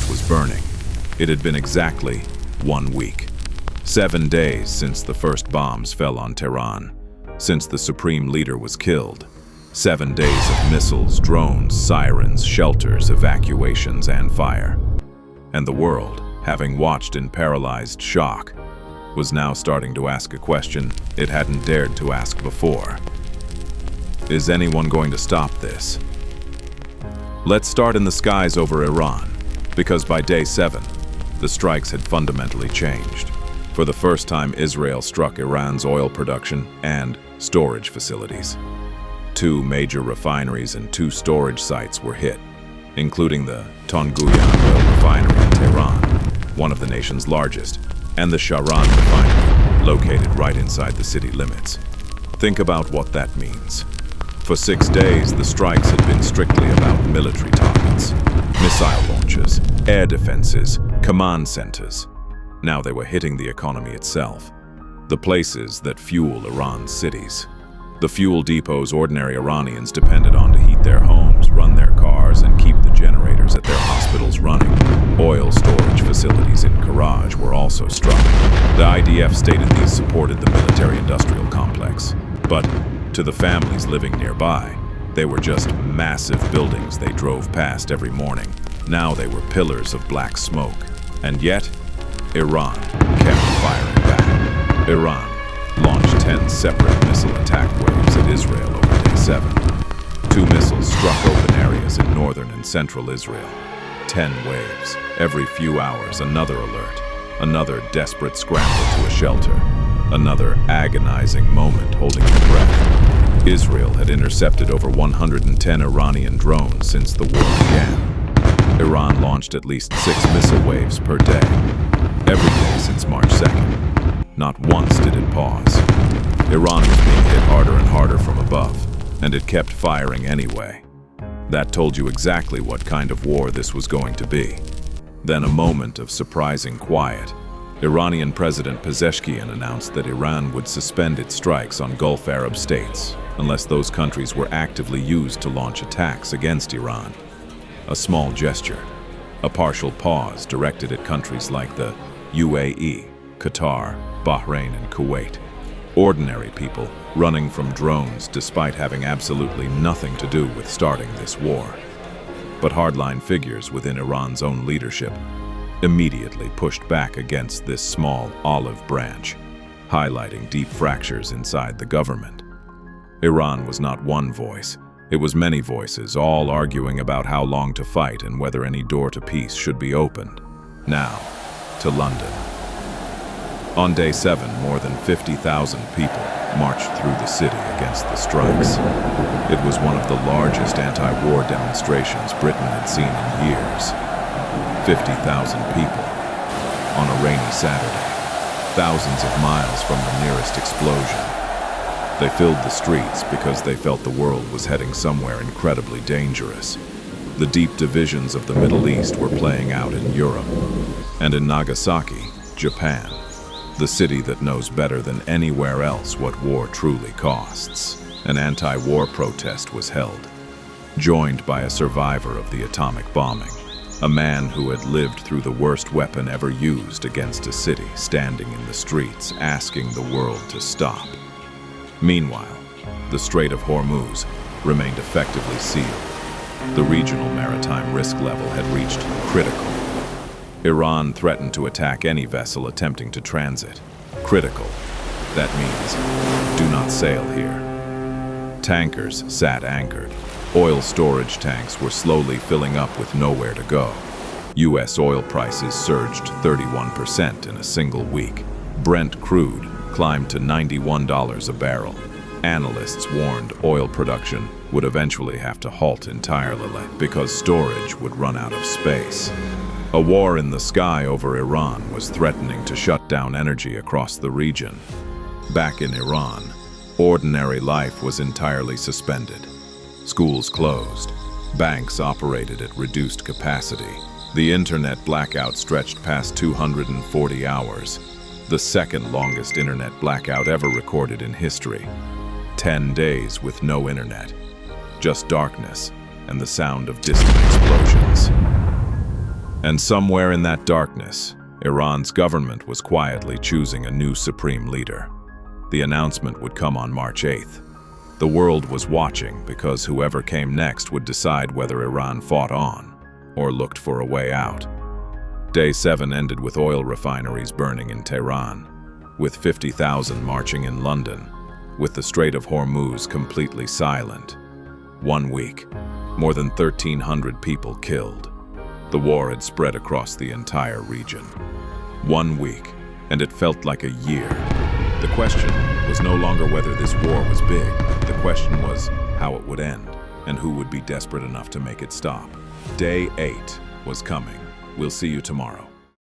was burning. It had been exactly 1 week. 7 days since the first bombs fell on Tehran, since the supreme leader was killed. 7 days of missiles, drones, sirens, shelters, evacuations, and fire. And the world, having watched in paralyzed shock, was now starting to ask a question it hadn't dared to ask before. Is anyone going to stop this? Let's start in the skies over Iran, because by day 7, the strikes had fundamentally changed. For the first time, Israel struck Iran's oil production and storage facilities. 2 major refineries and 2 storage sites were hit, including the Tonguyan oil refinery in Tehran, one of the nation's largest, and the Sharan refinery, located right inside the city limits. Think about what that means. For 6 days, the strikes had been strictly about military targets, missile launches, air defenses, command centers. Now they were hitting the economy itself, the places that fuel Iran's cities. The fuel depots ordinary Iranians depended on to heat their homes, run their cars, and keep the generators at their hospitals running. Oil storage facilities in Karaj were also struck. The IDF stated these supported the military-industrial complex. But to the families living nearby, they were just massive buildings they drove past every morning. Now they were pillars of black smoke. And yet, Iran kept firing back. Iran launched 10 separate missile attack waves at Israel over day 7. 2 missiles struck open areas in northern and central Israel. 10 waves. Every few hours, another alert. Another desperate scramble to a shelter. Another agonizing moment holding your breath. Israel had intercepted over 110 Iranian drones since the war began. Iran launched at least 6 missile waves per day, every day since March 2nd. Not once did it pause. Iran was being hit harder and harder from above, and it kept firing anyway. That told you exactly what kind of war this was going to be. Then a moment of surprising quiet. Iranian President Pezeshkian announced that Iran would suspend its strikes on Gulf Arab states unless those countries were actively used to launch attacks against Iran. A small gesture, a partial pause directed at countries like the UAE, Qatar, Bahrain, and Kuwait. Ordinary people running from drones despite having absolutely nothing to do with starting this war. But hardline figures within Iran's own leadership immediately pushed back against this small olive branch, highlighting deep fractures inside the government. Iran was not one voice, it was many voices, all arguing about how long to fight and whether any door to peace should be opened. Now, to London. On day 7, more than 50,000 people marched through the city against the strikes. It was one of the largest anti-war demonstrations Britain had seen in years. 50,000 people on a rainy Saturday, thousands of miles from the nearest explosion. They filled the streets because they felt the world was heading somewhere incredibly dangerous. The deep divisions of the Middle East were playing out in Europe, and in Nagasaki, Japan, the city that knows better than anywhere else what war truly costs. An anti-war protest was held, joined by a survivor of the atomic bombing, a man who had lived through the worst weapon ever used against a city, standing in the streets, asking the world to stop. Meanwhile, the Strait of Hormuz remained effectively sealed. The regional maritime risk level had reached critical. Iran threatened to attack any vessel attempting to transit. Critical. That means, do not sail here. Tankers sat anchored. Oil storage tanks were slowly filling up with nowhere to go. U.S. oil prices surged 31% in a single week. Brent crude climbed to $91 a barrel. Analysts warned oil production would eventually have to halt entirely because storage would run out of space. A war in the sky over Iran was threatening to shut down energy across the region. Back in Iran, ordinary life was entirely suspended. Schools closed. Banks operated at reduced capacity. The internet blackout stretched past 240 hours, the second longest internet blackout ever recorded in history. 10 days with no internet, just darkness and the sound of distant explosions. And somewhere in that darkness, Iran's government was quietly choosing a new supreme leader. The announcement would come on March 8th. The world was watching because whoever came next would decide whether Iran fought on or looked for a way out. Day 7 ended with oil refineries burning in Tehran, with 50,000 marching in London, with the Strait of Hormuz completely silent. 1 week, more than 1,300 people killed. The war had spread across the entire region. 1 week, and it felt like a year. The question was no longer whether this war was big. The question was how it would end, and who would be desperate enough to make it stop. Day 8 was coming. We'll see you tomorrow.